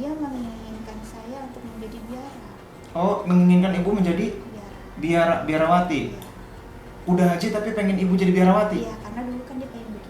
dia menginginkan saya untuk menjadi biara. Oh, menginginkan ibu menjadi biarawati. Iya. Udah haji tapi pengen ibu jadi biarawati? Iya, karena dulu kan dia pengen begitu.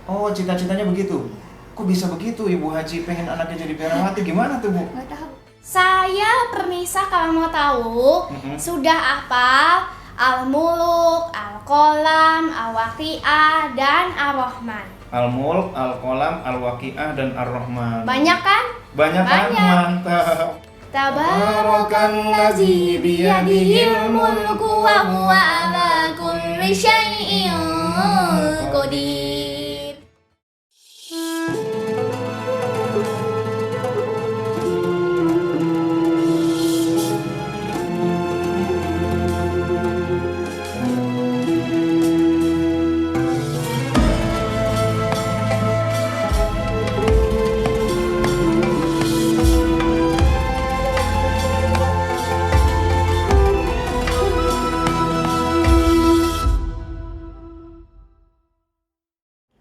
Oh, cita-citanya begitu? Iya. Kok bisa begitu ibu haji pengen anaknya jadi biarawati? Gimana tuh, Bu? Nggak tahu. Saya permisa kalau mau tahu, sudah hafal Al-Muluk, Al-Qalam, Al-Waqi'ah, dan Ar-Rahman. Al-Mulk, Al-Qalam, Al-Waqi'ah, dan Ar-Rahman. Banyak kan? Banyak kan? Banyak. Mantap. Tabarakalladzi biyadihil mulku wa huwa ala kulli syai'in qadir.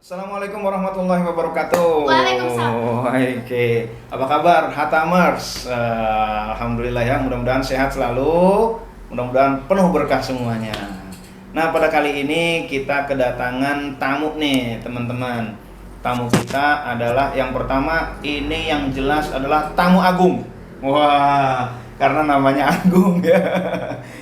Assalamualaikum warahmatullahi wabarakatuh. Waalaikumsalam. Oke, apa kabar Hatamers? Alhamdulillah ya, mudah-mudahan sehat selalu, mudah-mudahan penuh berkah semuanya. Nah, pada kali ini kita kedatangan tamu nih teman-teman. Tamu kita adalah yang pertama, ini yang jelas adalah tamu agung. Wah, karena namanya Agung ya.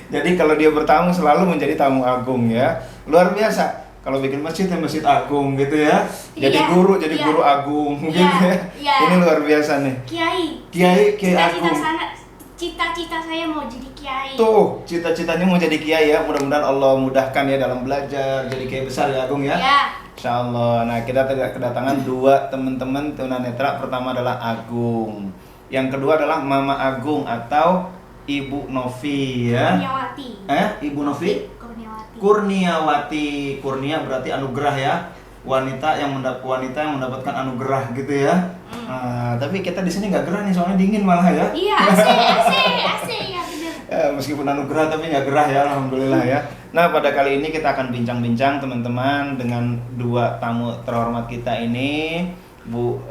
Jadi kalau dia bertamu selalu menjadi tamu agung ya. Luar biasa. Kalau bikin masjid ya masjid agung gitu ya. Jadi Iya, guru jadi iya. guru agung gitu Iya, ya. iya. Ini luar biasa nih. Kiai agung. Cita-cita saya mau jadi kiai. Tuh, cita-citanya mau jadi kiai ya. Mudah-mudahan Allah mudahkan ya dalam belajar jadi kiai besar ya Agung ya. Ya. Insyaallah. Nah, kita kedatangan dua teman-teman tunanetra. Pertama adalah Agung. Yang kedua adalah Mama Agung atau Ibu Novi ya. Kurniawati. Ibu Novi? Kurniawati. Kurnia berarti anugerah ya. Wanita yang mendapatkan anugerah gitu ya. Nah, tapi kita di sini nggak gerah nih soalnya dingin malah ya. Iya, asik ya bener. Meskipun anugerah tapi nggak gerah ya, alhamdulillah ya. Nah, pada kali ini kita akan bincang-bincang teman-teman dengan dua tamu terhormat kita ini, Bu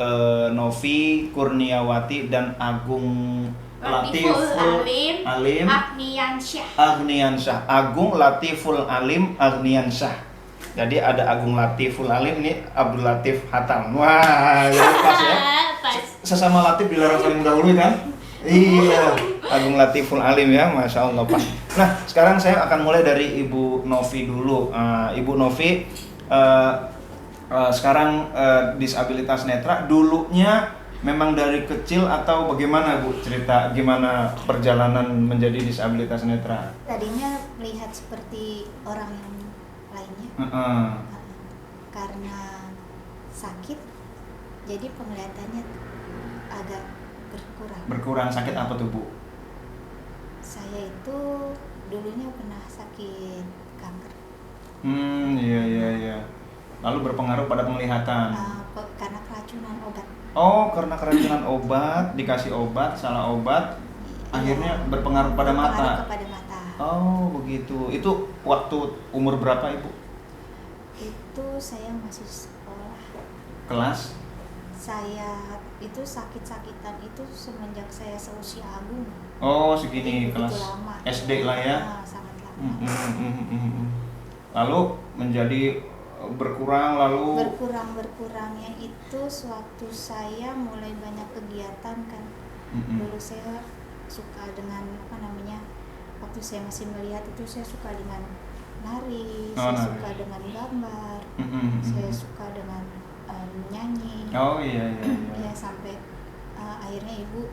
Novi Kurniawati dan Agung Latiful Alim Agniansyah. Agung Latiful Alim Agniansyah. Jadi ada Agung Latiful Alim, ini Abdul Latif Hatam. Wah, ya pas ya. Pas. Sesama Latif dilarang saling mendahului kan? Iya, Agung Latiful Alim ya, Masya Allah Pak. Nah, sekarang saya akan mulai dari Ibu Novi dulu. Ibu Novi, sekarang disabilitas netra, dulunya memang dari kecil atau bagaimana Bu cerita gimana perjalanan menjadi disabilitas netra? Tadinya melihat seperti orang yang lainnya. Karena sakit, jadi penglihatannya agak berkurang. Berkurang. Sakit apa tuh Bu? Saya itu dulunya pernah sakit kanker. Iya. Lalu berpengaruh pada penglihatan. Karena keracunan obat. Oh, karena keracunan obat, dikasih obat, salah obat, akhirnya berpengaruh pada mata. Kepada mata. Oh, begitu. Itu waktu umur berapa Ibu? Itu saya masih sekolah. Kelas? Saya itu sakit-sakitan itu semenjak saya seusia Agung. Oh, segini Begitu kelas lama. SD lah ya. Sangat lama. Lalu menjadi berkurang lalu berkurangnya itu sewaktu saya mulai banyak kegiatan kan. Dulu saya suka dengan waktu saya masih melihat itu saya suka dengan nari, saya suka dengan gambar, saya suka dengan menyanyi. Oh iya. Ya sampai akhirnya ibu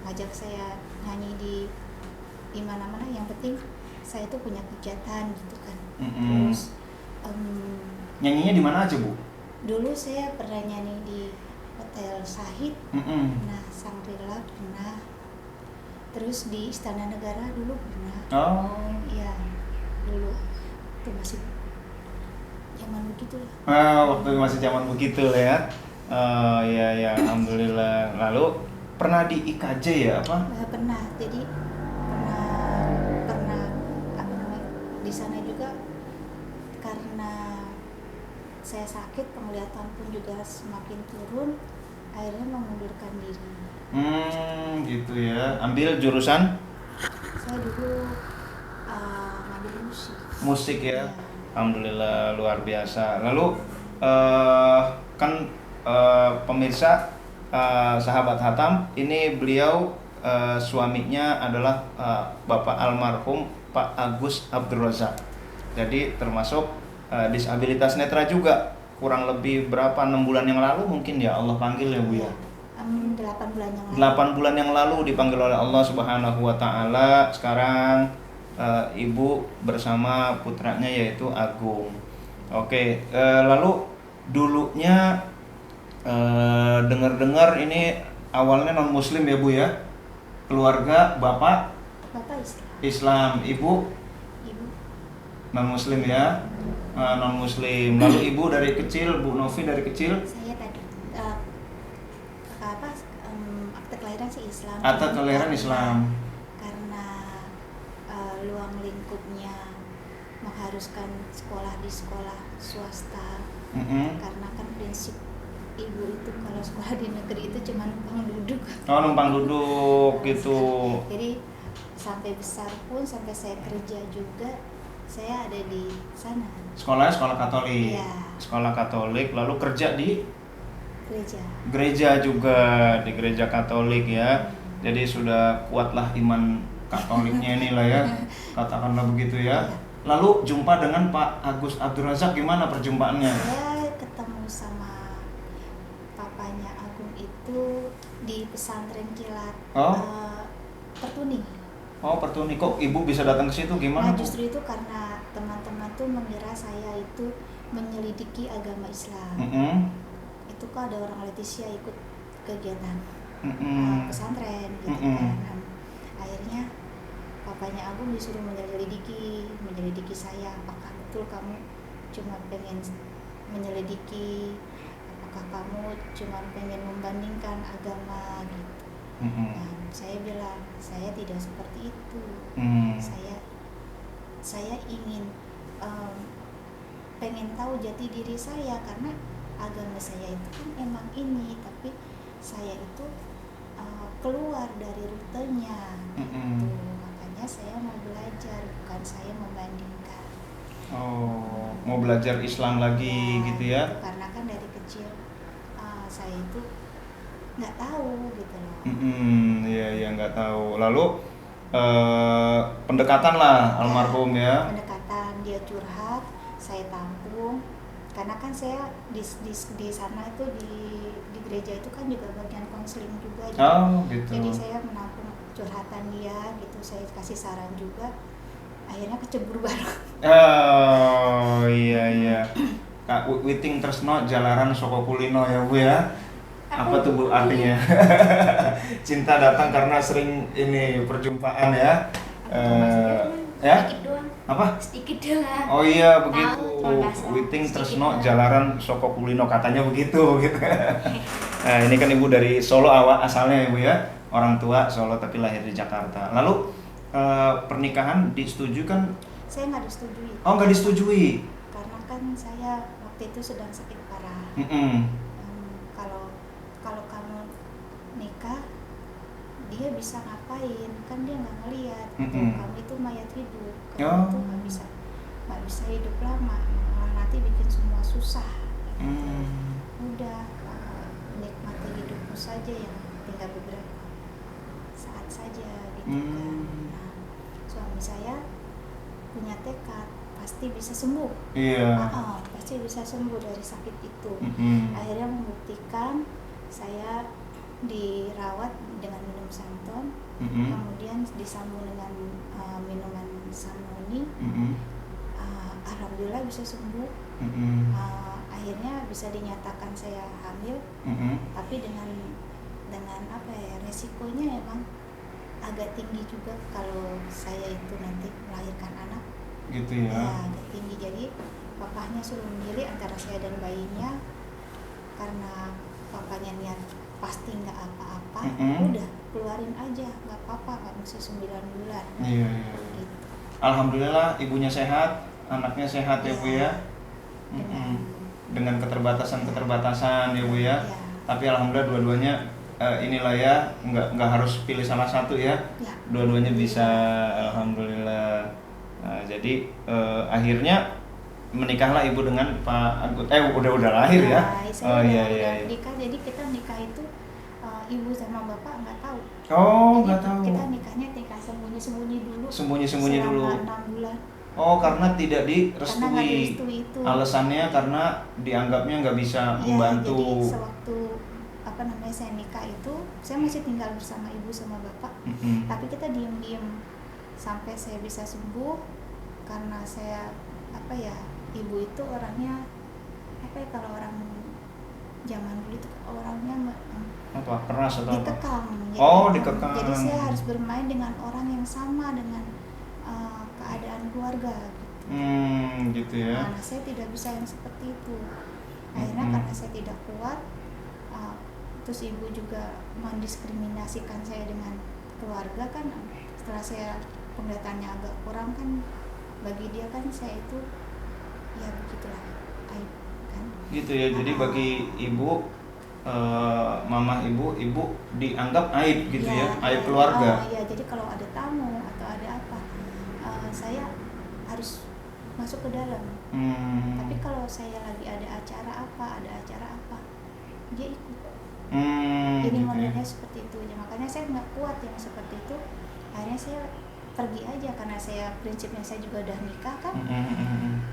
ngajak saya nyanyi di mana-mana, yang penting saya tuh punya kegiatan gitu kan. Terus nyanyinya di mana aja Bu? dulu saya pernah nyanyi di Hotel Sahid, nah Shangri-La pernah, terus di Istana Negara dulu pernah. Oh iya, dulu itu masih zaman begitu lah. Waktu masih zaman begitu lah ya. Iya, alhamdulillah. Lalu pernah di IKJ ya apa? Pernah, jadi pernah di sana juga. Karena saya sakit, penglihatan pun juga semakin turun. akhirnya mengundurkan diri. Gitu ya. Ambil jurusan Saya dulu ngambil musik. musik ya. Iya. Alhamdulillah luar biasa. Lalu kan pemirsa, sahabat Hatam, ini beliau suaminya adalah Bapak almarhum Pak Agus Abdul Razak. Jadi termasuk disabilitas netra juga. Kurang lebih berapa, 6 bulan yang lalu mungkin ya Allah panggil ya Bu ya. 8 bulan yang lalu. 8 bulan yang lalu dipanggil oleh Allah Subhanahu wa taala. Sekarang ibu bersama putranya yaitu Agung. Oke, lalu dulunya dengar-dengar ini awalnya non muslim ya Bu ya. Keluarga Bapak Bapak Islam. Islam, Ibu Ibu non muslim ya. Non muslim. Lalu Ibu dari kecil, Bu Novi dari kecil saya tadi akte kelahiran sih Islam. akte kelahiran Islam. Karena luang lingkupnya mengharuskan sekolah di sekolah swasta. Karena kan prinsip ibu itu kalau sekolah di negeri itu cuma numpang duduk. Oh, numpang duduk gitu. Jadi sampai besar pun, sampai saya kerja juga, saya ada di sana. Sekolahnya sekolah Katolik. Iya. Sekolah Katolik, lalu kerja di Gereja. gereja juga, di gereja Katolik ya. Jadi sudah kuatlah iman Katoliknya inilah ya. Katakanlah begitu ya. Lalu jumpa dengan Pak Agus Abdul Razak, gimana perjumpaannya? Saya ketemu sama papanya Agung itu di pesantren kilat Pertuni. Oh, Pertuni. Kok Ibu bisa datang ke situ, gimana Nah, Bu? justru itu karena teman-teman tuh mengira saya itu menyelidiki agama Islam. Itu kok ada orang Leticia ikut kegiatan pesantren gitu kan. Akhirnya papanya Agung disuruh menyelidiki saya, apakah betul kamu cuma pengen menyelidiki, apakah kamu cuma pengen membandingkan agama gitu. Nah, saya bilang saya tidak seperti itu. Saya ingin pengen tahu jati diri saya, karena agama saya itu kan emang ini, tapi saya itu keluar dari rutenya gitu. Makanya saya mau belajar, bukan saya membandingkan. Oh, mau belajar Islam lagi gitu ya? Karena kan dari kecil saya itu nggak tahu gitu loh. Iya nggak tahu. Lalu pendekatan lah almarhum ya. Pendekatan, dia curhat, saya tampung. Karena kan saya di sana itu di gereja itu kan juga bagian konseling juga gitu. Oh, gitu. Jadi saya menampung curhatan dia gitu, saya kasih saran juga. Akhirnya kecebur baru. Oh iya. Kak Witing Tresno Jalaran Soko Kulino ya Bu ya. Apa tuh Bu artinya? Cinta datang karena sering ini perjumpaan ya. Ya? Sedikit doang. Apa? Sedikit doang. Oh iya begitu. Terima kasih. Witing Sedikit Tresno doang. Jalaran Soko Kulino, katanya begitu gitu. Nah, ini kan Ibu dari Solo asalnya Ibu ya. Orang tua Solo tapi lahir di Jakarta. Lalu pernikahan disetujui kan? Saya nggak disetujui. Oh, nggak disetujui. Karena kan saya waktu itu sedang sakit parah. Kalau kamu nikah, dia bisa ngapain? Kan dia nggak ngelihat. Kamu itu mayat hidup. Kamu itu nggak bisa hidup lama. Malah nanti bikin semua susah. Udah, nikmati hidupmu saja, yang tinggal beberapa saat saja gitu kan. Nah, suami saya punya tekad pasti bisa sembuh. Iya. Pasti bisa sembuh dari sakit itu. Akhirnya membuktikan, saya dirawat dengan minum santon, kemudian disambung dengan minuman Sanoni. Alhamdulillah bisa sembuh. Akhirnya bisa dinyatakan saya hamil, tapi dengan apa ya, resikonya emang agak tinggi juga kalau saya itu nanti melahirkan anak. Gitu ya. Ya, agak tinggi. Jadi papahnya suruh memilih antara saya dan bayinya. Karena papanya niat pasti nggak apa-apa, udah keluarin aja, nggak apa-apa, nggak mesti 9 bulan. Iya. Gitu. Alhamdulillah ibunya sehat, anaknya sehat ya Bu ya. Dengan keterbatasan ya Bu ya. Tapi alhamdulillah dua-duanya inilah ya, nggak harus pilih salah satu ya. Ya. Dua-duanya bisa, alhamdulillah. Nah, jadi akhirnya menikahlah ibu dengan Pak Agus. Udah lahir ya. Saya Iya. nikah, jadi kita nikah itu ibu sama bapak nggak tahu. Oh, Jadi nggak tahu. Kita nikah sembunyi-sembunyi dulu. Sembunyi-sembunyi dulu. Selama 6 bulan. Oh, karena tidak Karena nggak direstui. direstui itu. Alasannya karena dianggapnya nggak bisa Iya, membantu. jadi sewaktu saya nikah itu, saya masih tinggal bersama ibu sama bapak. Mm-mm. Tapi kita diem-diem sampai saya bisa sembuh, karena saya ibu itu orangnya kalau orang zaman dulu itu orangnya Apa keras atau apa? dikekang. Dikekang. Jadi saya harus bermain dengan orang yang sama dengan keadaan keluarga gitu. Gitu ya. Nah, saya tidak bisa yang seperti itu. Akhirnya karena saya tidak kuat, terus ibu juga mendiskriminasikan saya dengan keluarga kan. Setelah saya penglihatannya agak kurang kan, bagi dia kan saya itu ya begitulah, aib kan. Gitu ya. Jadi bagi ibu, mama ibu dianggap aib gitu ya, aib keluarga. Ya, jadi kalau ada tamu atau ada apa, saya harus masuk ke dalam. Tapi kalau saya lagi ada acara apa, dia ikut. Jadi Gitu ya. modelnya seperti itu aja. Makanya saya nggak kuat yang seperti itu. Akhirnya saya pergi aja, karena saya prinsipnya saya juga udah nikah kan.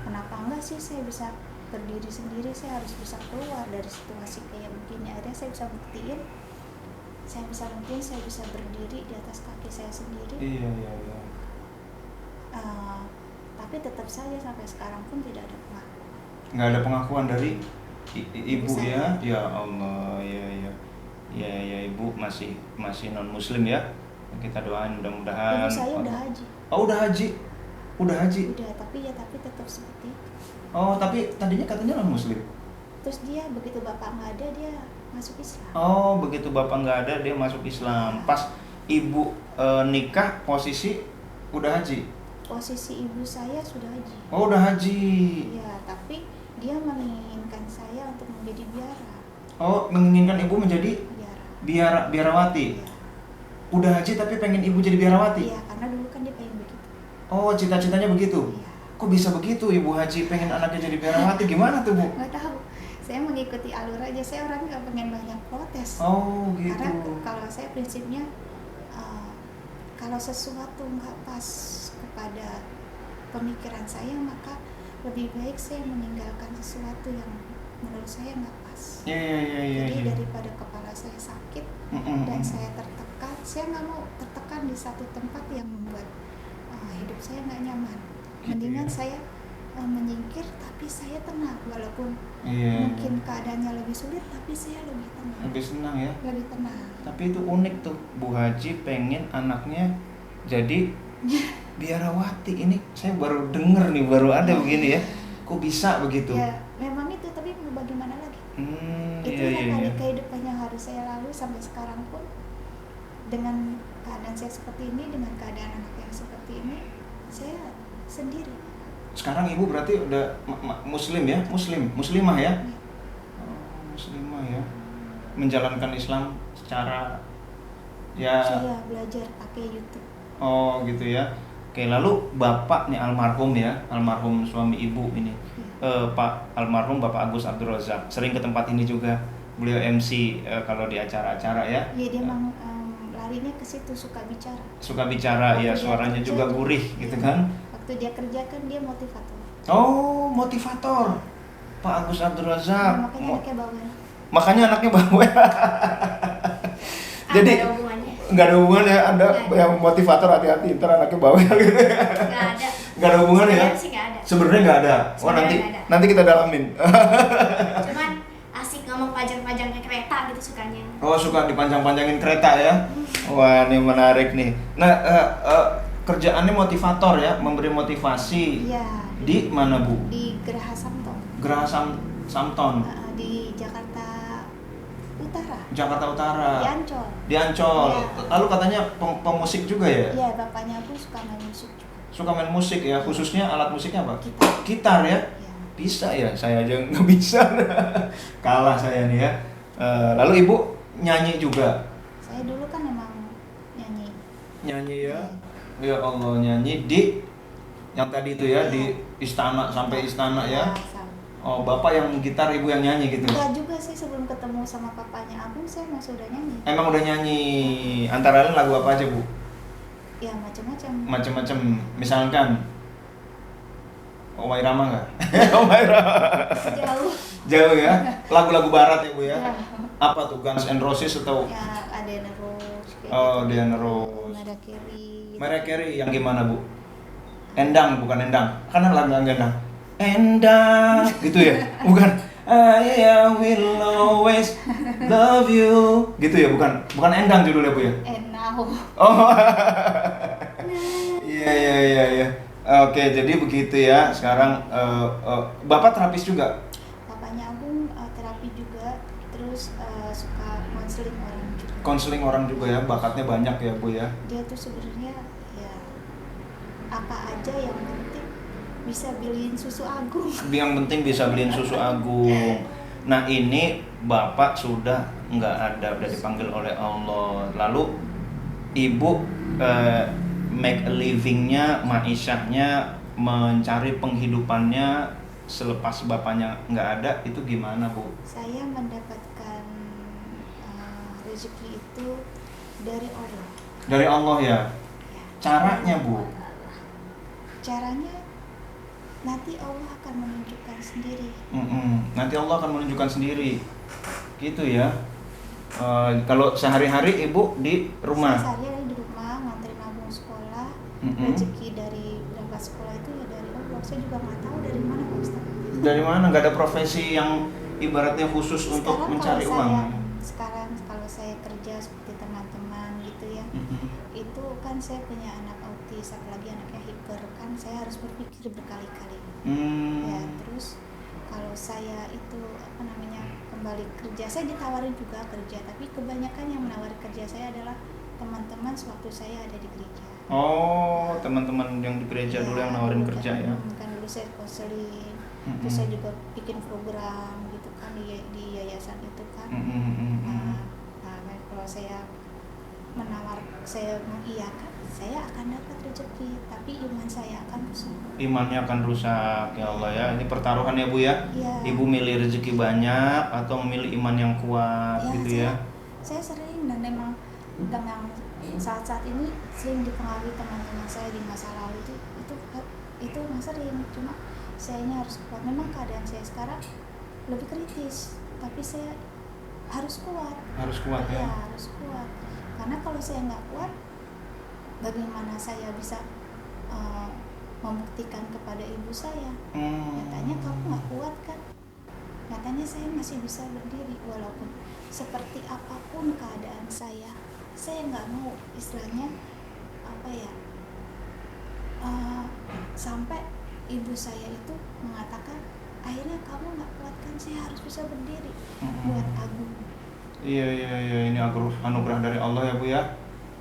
Kenapa enggak sih saya bisa berdiri sendiri, saya harus bisa keluar dari situasi kayak begini. Akhirnya saya bisa buktiin saya bisa berdiri di atas kaki saya sendiri. Iya. Tapi tetap saja sampai sekarang pun tidak ada pengakuan. Nggak ada pengakuan dari ibu ya. Saya. Ya Allah, ya ibu masih non muslim ya. Kita doain mudah-mudahan. Ibu saya udah haji. Oh, udah haji. Udah, Tapi tetap seperti itu. Oh, tapi tadinya katanya non muslim. Terus dia begitu bapak nggak ada, dia masuk Islam. Oh, begitu bapak nggak ada dia masuk Islam. Pas ibu nikah posisi udah haji. Posisi ibu saya sudah haji. Oh, udah haji. Iya, tapi dia menginginkan saya untuk menjadi biara. Oh, menginginkan ibu menjadi biarawati. Iya. Udah haji tapi pengen ibu jadi biarawati. Iya, karena dulu kan dia pengen begitu. Oh, cita-citanya begitu. Iya. Kok bisa begitu ibu haji pengen anaknya jadi biarawati? Gimana tuh, Bu? Nggak tahu. Saya mengikuti alur aja. Saya orang nggak pengen banyak protes. Oh, gitu. Karena kalau saya prinsipnya kalau sesuatu nggak pas kepada pemikiran saya, maka lebih baik saya meninggalkan sesuatu yang menurut saya nggak pas. Iya. Jadi daripada kepala saya sakit dan saya tertekan, saya nggak mau tertekan di satu tempat yang membuat hidup saya nggak nyaman. Mendingan saya menyingkir tapi saya tenang, walaupun mungkin keadaannya lebih sulit, tapi saya lebih tenang. Lebih senang ya. Lebih tenang. Tapi itu unik tuh, Bu Haji pengen anaknya jadi biarawati. Ini saya baru denger nih, baru ada begini ya. Kok bisa begitu? Ya, memang itu, tapi mau bagaimana lagi? Iya. Kehidupan yang harus saya lalui sampai sekarang pun, dengan keadaan saya seperti ini, dengan keadaan anak yang seperti ini, saya sendiri. Sekarang ibu berarti udah muslim ya? Muslimah ya? Ya. Oh, muslimah ya. Menjalankan Islam secara ya. Saya belajar pakai YouTube. Oh, gitu ya. Oke, lalu bapak nih almarhum ya, almarhum suami ibu ini. Pak almarhum Bapak Agus Abdul Razak sering ke tempat ini juga. Beliau MC kalau di acara-acara ya. Iya, dia memang larinya ke situ, suka bicara. Suka bicara ya, suaranya juga gurih gitu kan. Waktu dia kerja kan dia motivator. Oh, motivator. Pak Agus Abdul Razak. Makanya anaknya bawel. Makanya anaknya bawel. Jadi Ada hubungannya? nggak ada hubungannya, ada yang motivator hati-hati ntar anaknya bawel gitu. Nggak ada. Nggak ada hubungannya ya? Sebenarnya sih nggak ada. Sebenarnya nggak ada. Sebenarnya nggak ada. Nanti kita dalamin. Cuman asik ngomong pajang-pajang ke kereta gitu sukanya. Oh, suka dipanjang-panjangin kereta ya? Wah, ini menarik nih. Nah, kerjaannya motivator ya, memberi motivasi. Iya. Di mana, Bu? Di Geraha Samton. Geraha Samton. Di Jakarta Utara. Jakarta Utara. Di Ancol. Di Ancol. Ya. Lalu katanya pemusik juga ya? Iya, bapaknya pun suka main musik juga. Suka main musik ya, khususnya alat musiknya apa? Gitar. Gitar ya? Iya. Bisa ya, saya aja nggak bisa. Kalah saya nih ya. Lalu ibu nyanyi juga? Saya dulu kan emang nyanyi. Nyanyi ya? Ya Allah, nyanyi di yang tadi itu ya, di istana sampai istana ya? Sama. Oh, bapak yang gitar, ibu yang nyanyi gitu? Enggak juga sih, sebelum ketemu sama papanya Agung saya masih udah nyanyi. Emang udah nyanyi? Antara lain lagu apa aja bu? Ya macam-macam. Macam-macam, misalkan Omai Rama nggak? Omai Rama. Jauh. Jauh ya? Lagu-lagu barat ya bu ya? Ya. Apa tuh, Guns N' Roses atau? Ya ada Rose. Oh, Diana Rose. Mariah Carey. Mariah Carey yang gimana bu? Endang, bukan endang. Kan lagu endang. Endang, gitu ya? Bukan. I will always love you. Gitu ya, bukan? Bukan endang judulnya bu ya? Now. Oh. Iya. Oke, jadi begitu ya. Sekarang bapak terapis juga? Papanya Agung terapi juga, terus suka konseling orang juga. Konseling orang juga ya, bakatnya banyak ya bu ya? Dia tuh sebenarnya ya apa aja yang penting bisa beliin susu Agung. Yang penting bisa beliin susu Agung. Nah ini bapak sudah nggak ada, udah dipanggil oleh Allah. Lalu ibu make a livingnya, ma'isyahnya, mencari penghidupannya selepas bapaknya nggak ada, itu gimana bu? Saya mendapatkan rezeki itu dari Allah. Dari Allah ya? Ya. Caranya bu? Caranya nanti Allah akan menunjukkan sendiri. Nanti Allah akan menunjukkan sendiri, gitu ya. Kalau sehari-hari ibu di rumah? Sehari-hari di rumah nganterin Agung sekolah. Rezeki dari berangkat sekolah itu ya dari Allah. Saya juga nggak tahu dari mana Pak Ustaz. Dari mana? Nggak ada profesi yang ibaratnya khusus untuk mencari uang? Sekarang kalau saya kerja seperti teman-teman gitu ya, itu kan saya punya anak autis, apalagi anaknya hiper, kan saya harus berpikir berkali-kali. Ya terus kalau saya itu kembali kerja, saya ditawarin juga kerja, tapi kebanyakan yang menawari kerja saya adalah teman-teman sewaktu saya ada di gereja. Oh, teman-teman yang di gereja dulu yang nawarin kerja ya? Kan dulu saya konseling, terus saya juga bikin program gitu kan di yayasan itu kan. Nah, kalau saya mengiyakan, saya akan dapat rezeki, tapi iman saya akan rusak. Imannya akan rusak, ya Allah ya. Ini pertaruhan ya bu ya? Ya. Ibu milih rezeki banyak atau memilih iman yang kuat Ya, gitu ya? Saya sering dan memang saat-saat ini sering dipengaruhi teman-teman saya di masa lalu itu nggak sering, cuma saya ini harus kuat. Memang keadaan saya sekarang lebih kritis, tapi saya harus kuat. Harus kuat ya? Harus kuat. Karena kalau saya nggak kuat, bagaimana saya bisa membuktikan kepada ibu saya? Nyatanya kamu nggak kuat kan? Nyatanya saya masih bisa berdiri walaupun seperti apapun keadaan saya nggak mau istilahnya sampai ibu saya itu mengatakan akhirnya kamu nggak kuat kan, saya harus bisa berdiri buat Agung. Iya, ini anugerah dari Allah ya bu ya.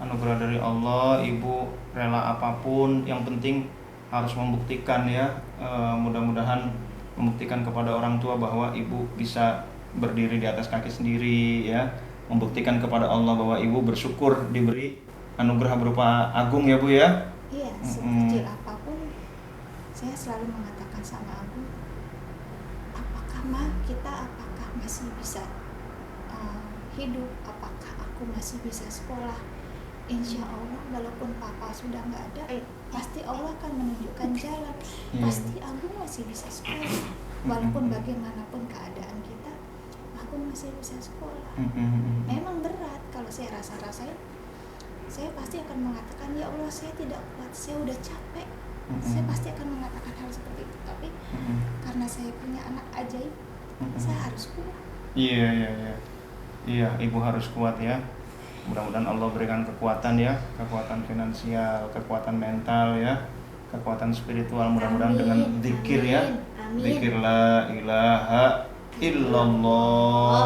Anugerah dari Allah, ibu rela apapun, yang penting harus membuktikan ya. Mudah-mudahan membuktikan kepada orang tua bahwa ibu bisa berdiri di atas kaki sendiri ya. Membuktikan kepada Allah bahwa ibu bersyukur diberi anugerah berupa Agung ya bu ya. Iya, sekecil apapun saya selalu mengatakan sama Agung, apakah masih bisa hidup, apakah aku masih bisa sekolah. Insya Allah walaupun papa sudah nggak ada, pasti Allah akan menunjukkan jalan. Pasti Agung masih bisa sekolah, walaupun bagaimanapun keadaan kita, Agung masih bisa sekolah. Memang berat kalau saya rasain, saya pasti akan mengatakan ya Allah saya tidak kuat, saya udah capek. Saya pasti akan mengatakan hal seperti itu, tapi karena saya punya anak ajaib, saya harus kuat. Iya, ibu harus kuat ya. Mudah-mudahan Allah berikan kekuatan ya, kekuatan finansial, kekuatan mental ya, kekuatan spiritual. Mudah-mudahan dengan zikir ya, zikir la ilaha illallah.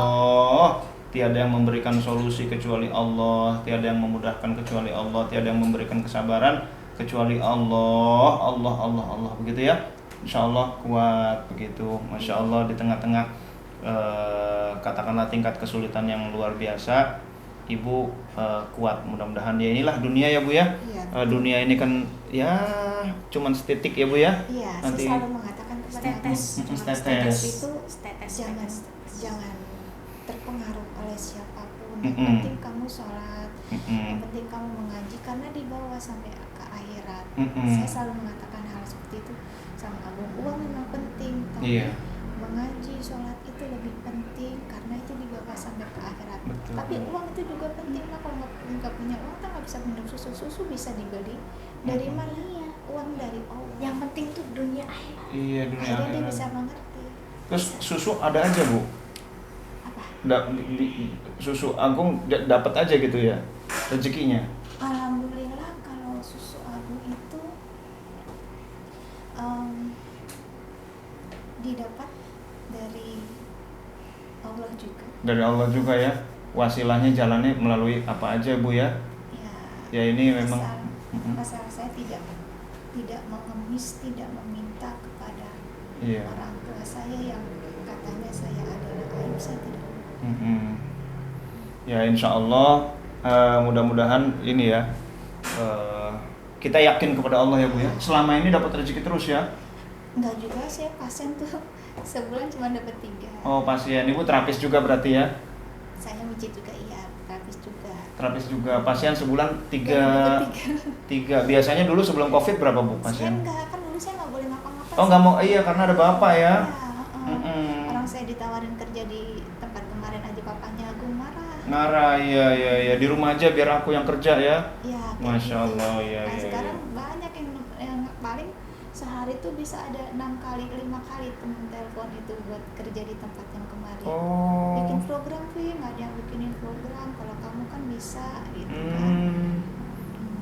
Tiada yang memberikan solusi kecuali Allah, tiada yang memudahkan kecuali Allah, tiada yang memberikan kesabaran kecuali Allah. Allah begitu ya. Insya Allah kuat begitu. Masya Allah di tengah-tengah katakanlah tingkat kesulitan yang luar biasa, ibu kuat. Mudah-mudahan ya, inilah dunia ya Bu ya. Iya. Dunia ini kan ya cuman setitik ya Bu ya. Iya, Nanti saya selalu mengatakan kepada Tetes. ibu, Tetes. itu Tetes. jangan terpengaruh oleh siapapun. Mm-mm. Yang penting kamu sholat, Mm-mm. yang penting kamu mengaji, karena dibawa sampai ke akhirat. Mm-mm. Saya selalu mengatakan hal seperti itu sama Agung. Uang memang penting, tapi Iya. mengaji, sholat itu lebih penting karena itu dibawa sampai ke akhirat. Betul. Tapi uang itu juga penting lah. Kalau nggak punya uang, kita nggak bisa minum susu. Susu bisa dibeli dari mana? Iya. Uang dari Allah. Yang penting tuh dunia akhirat. Iya, dunia Akhirnya dia akhirat. bisa mengerti. Terus susu ada aja Bu. Apa? Susu Agung dapat aja gitu ya rezekinya. Alhamdulillah kalau susu Agung itu didapat dari Allah juga. Dari Allah juga ya. Wasilahnya jalannya melalui apa aja Bu ya. Ya ini memang Asal saya tidak mengemis, tidak meminta kepada iya. orang tua saya yang katanya saya adalah aib, saya tidak. Ya insya Allah mudah-mudahan ini ya kita yakin kepada Allah ya Bu ya. Selama ini dapat rezeki terus ya. Enggak juga, saya pasien tuh sebulan cuma dapat 3. Oh pasien, Ibu terapis juga berarti ya. Saya mijit juga, iya, terapis juga. Terapis juga, pasien sebulan Nggak dapat 3. Biasanya dulu sebelum COVID berapa Bu Saya pasien? enggak, kan dulu saya nggak boleh ngapa-ngapain. Oh nggak mau, iya karena ada bapak ya. Orang saya ditawarin kerja di tempat kemarin aja, papanya Agung marah. Ngarah, iya di rumah aja biar aku yang kerja ya. Ya, kayak Masya gitu. Allah, iya, Nah, iya, sekarang banyak yang paling sehari tuh bisa ada 6 kali, 5 kali temen telepon itu buat kerja di tempat yang kemarin. Oh. Bikin program, nggak ada yang bikinin program. Kalau kamu kan bisa, gitu kan.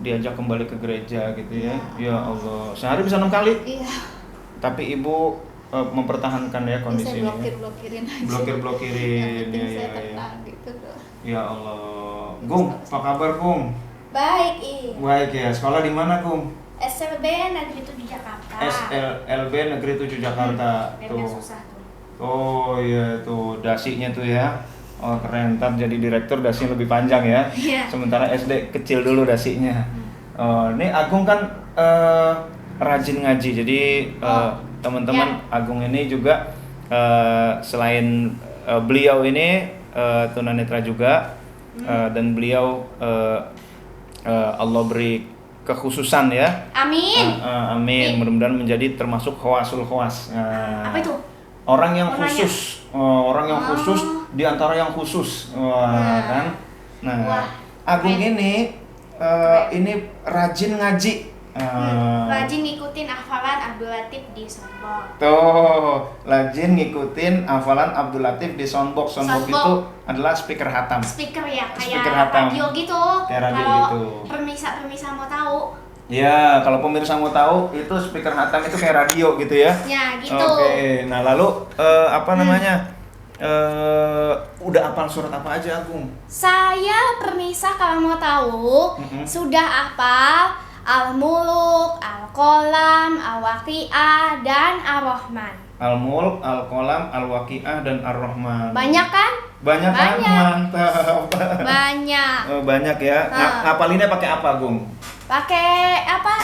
Diajak kembali ke gereja gitu ya. Ya. Ya Allah, sehari bisa 6 kali. Iya. Tapi Ibu mempertahankan ya kondisi Saya ini. blokir-blokirin aja. Blokir-blokirin, Yang penting ya, saya ya. tenang gitu loh. Ya Allah. Gung, apa kabar Gung? Baik, Baik ya. Sekolah di mana Gung? SLB Negeri 7 Jakarta. SLB Negeri 7 Jakarta. Yang Tuh. susah tuh. Oh iya tuh, dasinya tuh ya. Oh keren, ntar jadi direktur dasinya lebih panjang ya. Iya. Sementara SD kecil dulu dasinya. Oh, ini Agung kan rajin ngaji. Jadi teman-teman Agung ini juga selain beliau ini tunanetra juga dan beliau Allah beri kekhususan ya. Amin. Amin. Mudah-mudahan menjadi termasuk khawasul khawas. Apa itu? Orang yang Orangnya? khusus, orang yang khusus di antara yang khusus, kan? Nah, Wah, Agung keren. ini rajin ngaji. Rajin ngikutin hafalan Abdul Latif di Sombong. Tuh, rajin ngikutin hafalan Abdul Latif di Soundbox. Soundbox Soundbox. itu adalah speaker hatam. Speaker ya, Speaker kayak hatam. radio gitu. Kayak radio Kalau gitu. permisa mau tahu, Ya, kalau pemirsa mau tahu itu speaker hatam itu kayak radio gitu ya. ya gitu. Oke, nah lalu apa namanya? Udah hafal surat apa aja Agung? Saya permisa kalau mau tahu, sudah hafal Al-Muluk, Al-Qalam, Al-Waqi'ah, dan Ar-Rahman. Al-Mulk, Al-Qalam, Al-Waqi'ah, dan Ar-Rahman. Banyak kan? Banyak kan? Banyak. Mantap. Banyak. Banyak ya. Ngapalinnya pakai apa, Gung? Pakai apa?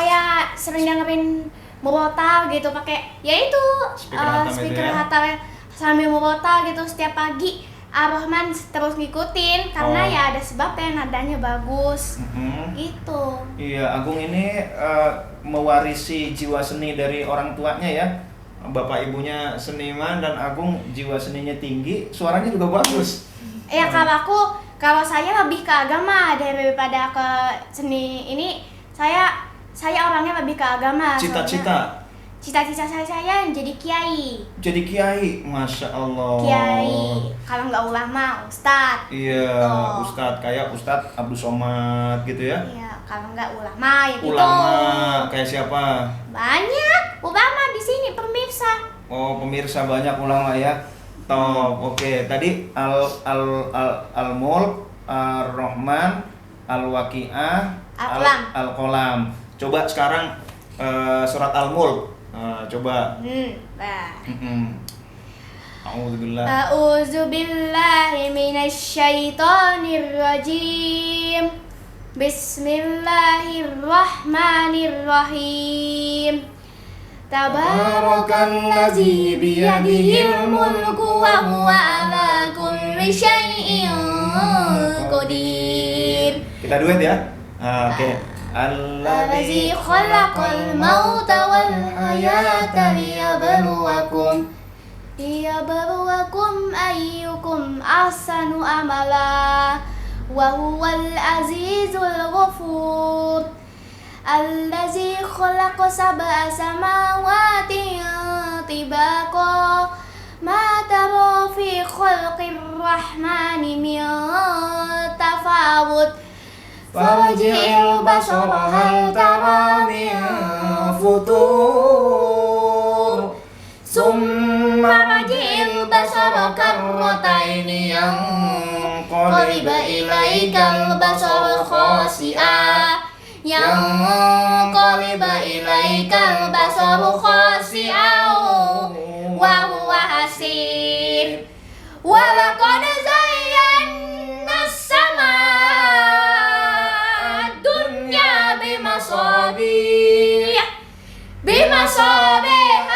Ya sering dengerin murotal gitu, pakai ya itu Speaker hatam itu speaker ya? hatam sambil murotal gitu setiap pagi. Ar-Rahman terus ngikutin karena Oh. ya ada sebabnya, nadanya bagus. Mhm. Gitu. Iya, Agung ini mewarisi jiwa seni dari orang tuanya ya. Bapak ibunya seniman dan Agung jiwa seninya tinggi, suaranya juga bagus. Ya kalau saya lebih ke agama daripada ke seni ini. Saya orangnya lebih ke agama. Cita-cita Cita-cita saya jadi kiai. jadi kiai, Masya Allah. Kiai. Kalau nggak ulama, ustadz. Iya, Oh. Ustadz kayak Ustadz Abdul Somad gitu ya. Iya, kalau nggak ulama ya gitu. Ulama kayak siapa? Banyak ulama di sini pemirsa. Oh, pemirsa banyak ulama ya. Top. Oke, tadi Al-Mulk, Ar-Rahman, Al-Waqi'ah, Al-Qalam. Al-Qalam. Coba sekarang surat Al-Mulk. Coba. Nah. Mm-mm. A'udzubillah. A'udzu billahi minasyaitonir rajim. Bismillahirrahmanirrahim. Tabarakalladzi biyadihil mulku wa huwa ala kulli syai'in qadir. Kita duet ya. Oke. Alladzi khalaqal mauta wal hayata liyabluwakum ayyukum ahsanu amala wa huwal azizul ghafur. Allazi khalaqa sab'a samawati tibaqa ma tara fi khalqir rahmani min tafawut farji'il basara hal tara min futur summa raji'il basara karrataini yanqaliba ilaikal basara khasi'a yanqaliba ilaikal basaru khasi'an wa huwa hasir wa laqad zayyana as-samaa dunya bimasabih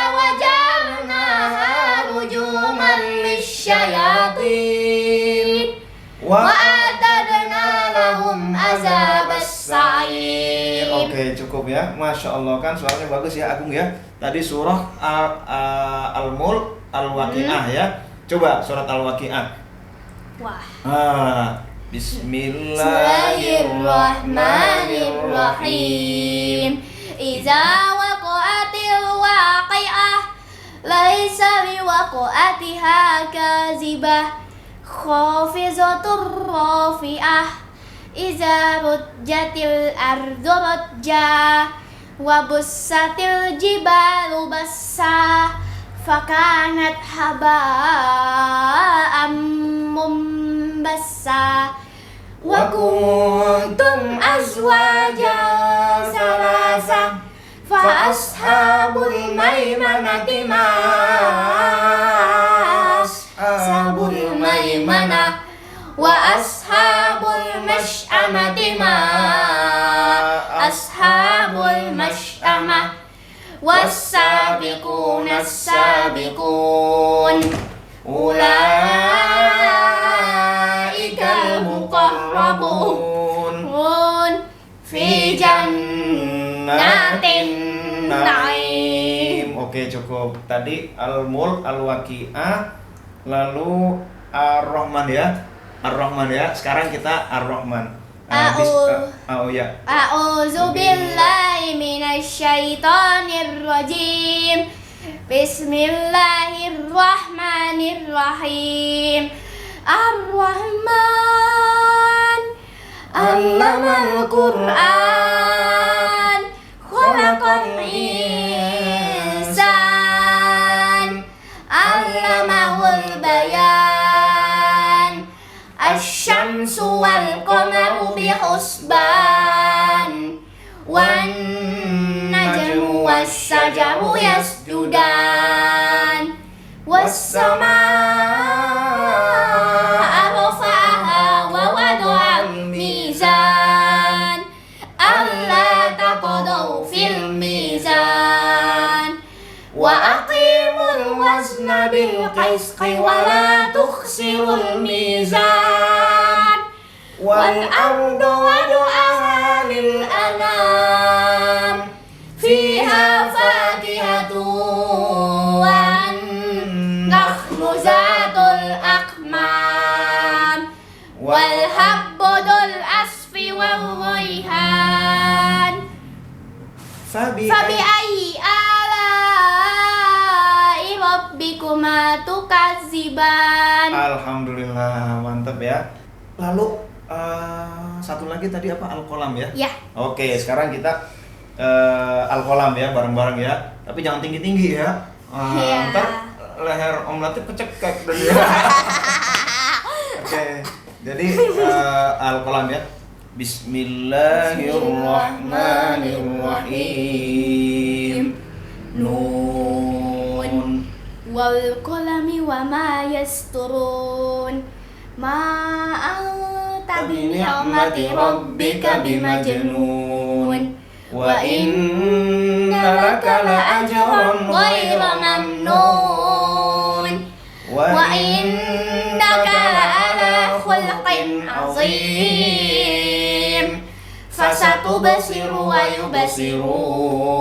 wa ja'alnaha rujuman lisyayatin wa atadna lahum azabas sa'ir. Oke, cukup ya. Masya Allah, kan suaranya bagus ya Agung ya. Tadi surah Al-Mulk, Al-Waqi'ah ya. Coba surat Al-Waqi'ah. Wah. Bismillahirrahmanirrahim. Iza waqa'atil waqi'ah laisa liwaqa'atiha kazibah khafizatur rafi'ah. Iza rujjatil ardu rajja wa bussatil jibalu bassa fakanat haba'an mumbassa wa kuntum azwajan salasa fa ashabul maimanati ma ashabul maimanah wa ashabul mash'amati ma ashabul mash'amah was-sabiquna as-sabiqun ulaikal muqarrabun fi jannatin na'im. Oke, cukup. Tadi Al-Mulk, Al-Waqi'ah, lalu Ar-Rahman ya. Ar-Rahman ya. Sekarang kita Ar-Rahman. A'udzu billahi minasyaitonir rajim. Bismillahirrahmanirrahim. Ar-Rahman 'allamal Qur'an khalaqal insan 'allamahul bayan. Asy-syamsu wal qamaru bihusban wan najmu was-sajaru yasjudan was-samaa'a rafa'aha wa wada'al mizan alla taqdaw fil mizan wa aqimul wazna bil qisti wa la tukhsirul mizan wal ardu wadu'aha lil anam fiha fakihatun wan nakhlu zatul akmam wal habbu dul asfi wal rayhan fabi ayyi ala'i rabbikuma tukadziban. Alhamdulillah, mantap ya. Lalu satu lagi tadi apa? Al-Qalam ya? Ya. Oke, sekarang kita Al-Qalam ya, bareng-bareng ya. Tapi jangan tinggi-tinggi ya. Iya. Ntar leher Om Latif kecekek dan ya. Oke, jadi Al-Qalam ya. Bismillahirrahmanirrahim. Nun wal qalami wa ma yasturun. Ma anta bi ni'mati rabbika bimajnun. Wa inna laka la ajran ghayra mamnun. Wa innaka ala khulqin azim. Fasatubsiru wa yubsirun.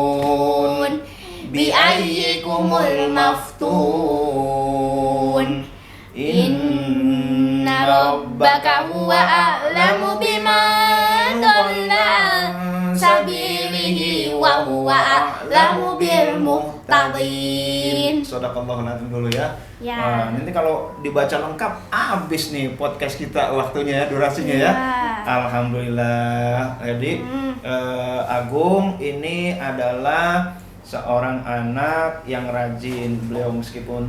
Bi ayyikumul maftun. Inna rabbaka huwa a'lamu biman dhalla sabilihi wa huwa a'lamu bil muhtadin. Shadaqallahu nazim dulu ya. Ya. Nanti kalau dibaca lengkap habis nih podcast kita waktunya ya, durasinya ya. Alhamdulillah. Jadi Agung ini adalah seorang anak yang rajin. Beliau meskipun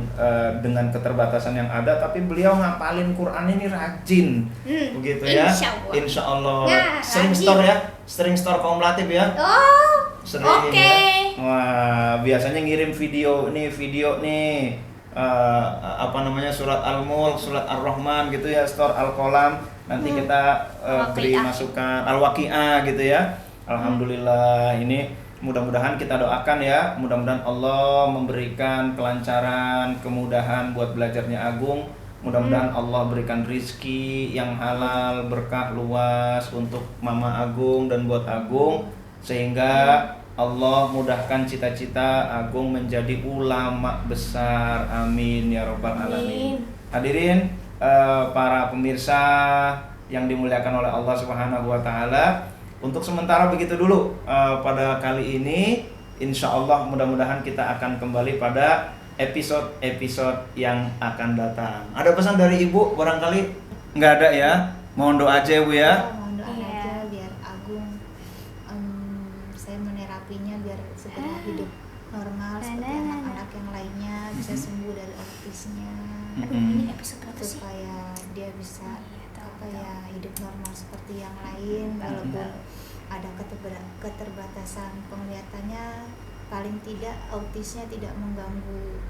dengan keterbatasan yang ada, tapi beliau ngapalin Quran ini rajin. Begitu ya. Insya Allah. Nah, sering rajin. store ya, sering store kaum latif ya. Oh, Sering oke. ya. Wah, biasanya ngirim video nih apa namanya, surat Al-Mulk, surat Ar-Rahman gitu ya, store Al-Qalam. Nanti kita beri Al-Waqi'ah. masukan Al-Waqi'ah gitu ya. Alhamdulillah, ini mudah-mudahan kita doakan ya, mudah-mudahan Allah memberikan kelancaran, kemudahan buat belajarnya Agung. Mudah-mudahan Allah berikan rizki yang halal, berkah luas untuk Mama Agung dan buat Agung, sehingga Allah mudahkan cita-cita Agung menjadi ulama besar. Amin ya robbal alamin. Hadirin para pemirsa yang dimuliakan oleh Allah Subhanahu wa taala, untuk sementara begitu dulu pada kali ini. Insya Allah mudah-mudahan kita akan kembali pada episode-episode yang akan datang. Ada pesan dari Ibu barangkali? Nggak ada ya? Mohon doa aja Bu ya. Mohon doa Iya. aja biar Agung, saya menerapinya biar segera hidup normal seperti anak-anak yang lainnya, bisa sembuh dari autisnya, Ini episode berapa sih? supaya dia bisa hidup normal seperti yang lain, walaupun ada keterbatasan penglihatannya, paling tidak autisnya tidak mengganggu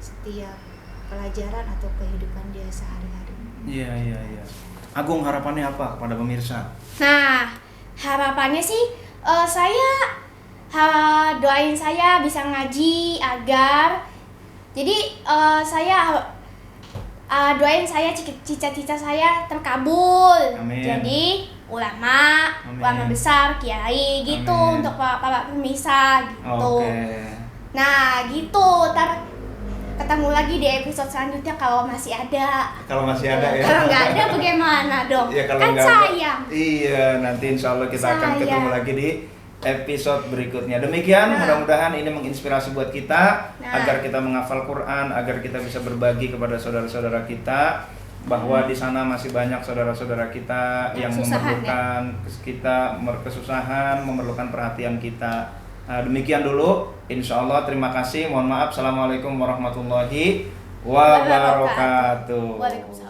setiap pelajaran atau kehidupan dia sehari-hari. Iya. Agung, harapannya apa kepada pemirsa? Nah, harapannya sih doain saya bisa ngaji agar saya doain saya cita-cita saya terkabul. Amin. Jadi ulama besar, kiai gitu. Amin. Untuk para pemirsa gitu. Oke. Nah, gitu. Ntar ketemu lagi di episode selanjutnya kalau masih ada. Kalau masih ada ya. Kalau nggak ada bagaimana dong? Ya, kalau Kan nggak ada, sayang. iya, nanti insya Allah kita akan Sayang. ketemu lagi di episode berikutnya. Demikian, mudah-mudahan ini menginspirasi buat kita agar kita menghafal Quran, agar kita bisa berbagi kepada saudara-saudara kita bahwa di sana masih banyak saudara-saudara kita yang memerlukan kita kesusahan, memerlukan perhatian kita. Nah, demikian dulu. Insya Allah, terima kasih. Mohon maaf. Assalamualaikum warahmatullahi wabarakatuh. Waalaikumsalam.